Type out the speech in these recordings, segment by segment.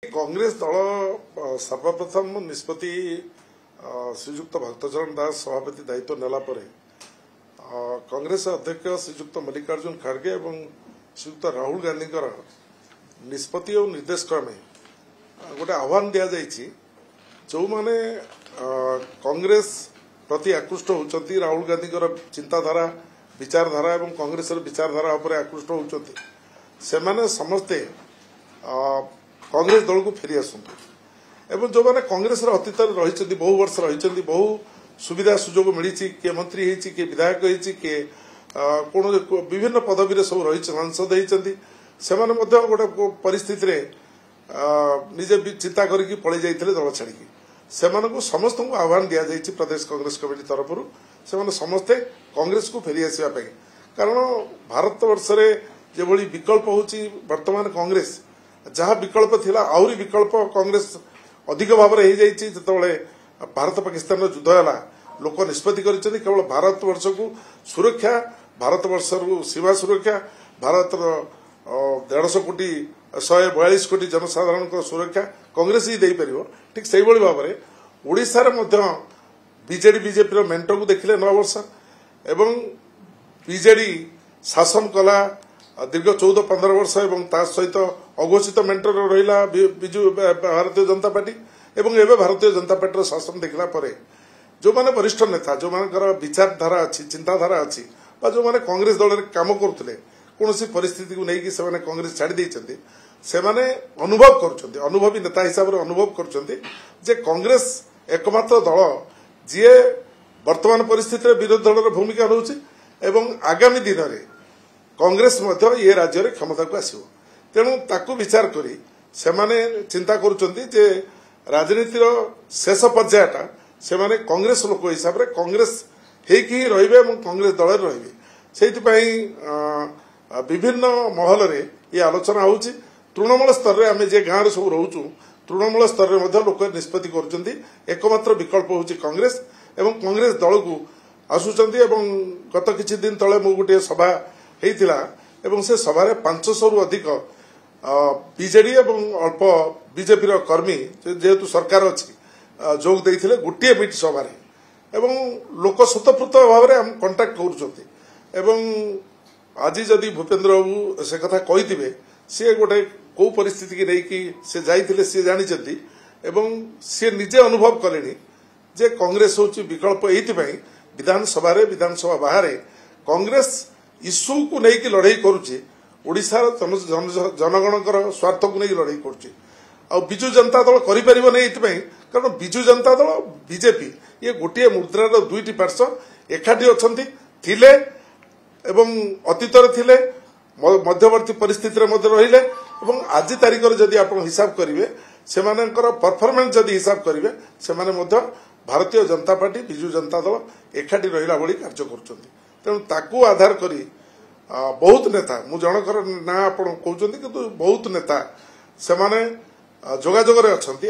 कांग्रेस दल सर्वप्रथम निष्पत्ति श्रीजुक्त भक्तचरण दास सभापति दायित्व नेला परे कांग्रेस अध्यक्ष श्रीजुक्त मल्लिकार्जुन खड़गे और श्रीजुक्त राहुल गांधी निष्पत्ति और निर्देश क्रमे गोटे आह्वान दि जाइए जो माने कांग्रेस प्रति आकृष्ट होती राहुल गांधी चिंताधारा विचारधारा और कांग्रेस विचारधारा उपर आकृष्ट होती से समस्ते कांग्रेस दल को फेरी आसतु जो मैंने कांग्रेस अतीत रही बहु वर्ष रही बहु सुविधा सुजोग मिली किए मंत्री किए विधायक किए कौन विभिन्न पदवी सब रही सांसद होती से गोटे परिस्थिति निजे चिंता करके पलि जाते दल छाड़ी से समस्त को आह्वान दि जाइए प्रदेश कांग्रेस कमिटी तरफ से समस्ते कांग्रेस को फेरी आसवाई कारण भारत वर्ष जो विकल्प होची वर्तमान कांग्रेस जहाँ विकल्प थिला आउरी विकल्प कांग्रेस अधिक भाव में हो भारत पाकिस्तान युद्ध है लोक निष्पत्ति केवल भारत वर्ष को सुरक्षा भारत वर्ष सीमा सुरक्षा भारत 150 कोटी 142 कोटी जनसाधारण सुरक्षा कांग्रेस ही दे पार ठीक से भाव में ओडिशा बीजेडी बीजेपी मेंट को देखिले 9 वर्ष एवं बीजेडी शासन कला दीर्घ 14-15 वर्ष एवं ता सहित अघोषित मेंटर रहा विजु भारतीय जनता पार्टी एवं एवं भारतीय जनता पार्टी शासन देखला परे जो माने वरिष्ठ नेता जो मानकर विचारधारा अच्छी चिंताधारा अच्छी जो माने कांग्रेस दल में काम करुले कौन परिस्थिति को लेकिन से कांग्रेस छाड़ी देते से अनुभव कर अनुभवी नेता हिसाब से अनुभव कर कांग्रेस एकमात्र दल जी वर्तमान परिस्थिति विरोधी दल भूमिका रोचे एवं आगामी दिन में कांग्रेस ये राज्य में क्षमता को आसो तेणु ताकू विचार करी से चिंता करुँचे राजनीतिर शेष पर्यायटा से कांग्रेस लोक हिसाब से कांग्रेस ही रे कांग्रेस दल रे से विभिन्न महल में ये आलोचना होची तृणमूल स्तर में आम जे गाँव सब रोचु तृणमूल स्तर में लोक निष्पत्ति कर एकमात्र विकल्प होची कांग्रेस एवं कांग्रेस दल को आसुंच गत किछि दिन तले मु गोटे सभा होता एवं से सभारे 500 रु अधिक बीजेडी एवं अल्प बीजेपी कर्मी जेहेतु सरकार अच्छी जोग देते गोटे मीट सभारे एवं लोक स्वतःपूत भाव में कंटाक्ट कर आज जदि भूपेन्द्र बाबू से कथा कही सी गोटे कौ परिस्थिति की नहीं से जाइए सी जानी एवं सी निजे अनुभव कले जे कांग्रेस हूँ विकल्प ये विधानसभा विधानसभा बाहर कांग्रेस इश्यू को लेकिन लड़ाई करुच्ची ओडिशार जनगणकर स्वार्थ को लेकिन लड़ाई करुच्ची आ बिजु जनता दल करें कारण बिजु जनता दल बीजेपी ये गोटे मुद्रार दुईटी पार्श्व एकाठी अच्छा अतीत थिले मध्यवर्ती परिस्थिति रहिले आज तारीख जदि आप हिसाब करेंगे से परफॉर्मेंस जदि हिसाब करेंगे से भारतीय जनता पार्टी बिजु जनता दल एकाठी रहा भाई कार्य कर तेणु ताकू आधार करी बहुत नेता मु जनकर ना आप कहते कि बहुत नेता से जोगाजोग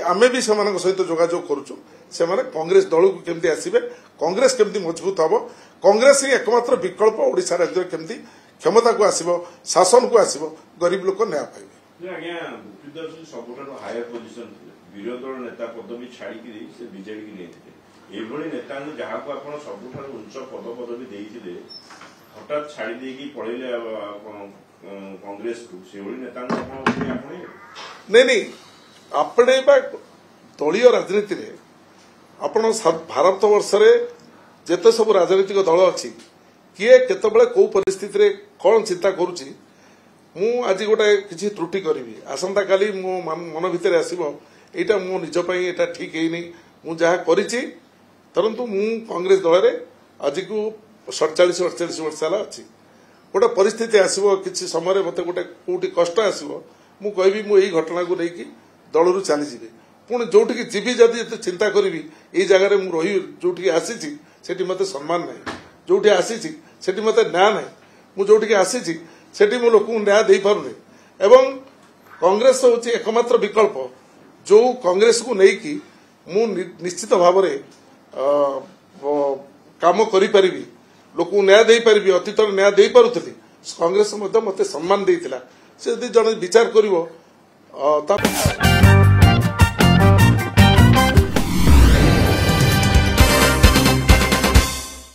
आमे भी सहित जोगाजोग करुचु से कांग्रेस दल को केमती आसबे कांग्रेस केमती मजबूत हम कांग्रेस ही एकमात्र विकल्प ओडिशा राज्य केमती क्षमता को आसब शासन को आसब गरीब लोक न्याय पाइबे हठात छाड़ी पड़े कांग्रेस को नहीं आपणे दलीय राजनीति रे आपण भारत वर्ष जेते सब राजनीतिक दल अच्छी किए केतबेले कौ परिस्थिति रे कौन चिंता करुच्ची मु आज गोटे किसी त्रुटि करी आसंता काली मो मन भितर आसो यहाँ मो निजपाई यहाँ ठीक है मु जहाँ करी परंतु मु कांग्रेस दल में आज को 47-48 वर्ष है अच्छी गोटे परिस्थिति आसो किसी समय मत गोटे कौटी कष्ट आसो मु कहि मु यही घटना को लेकिन दल रू चलीजी पुणी जोटि जीवी जदि चिंता करी ये जगार मु रही जो आसी मत सम्मान ना जो आसी मत न्याय ना मुझे आसी मो लोक न्याय दे पारे एवं कांग्रेस हूँ एकमात्र विकल्प जो कांग्रेस को लेकिन मु निश्चित भाव में काम करी लोक न्याय दे पारि अतीत न्याय दे पारुथली कांग्रेस मत सम्मान देता से जन विचार कर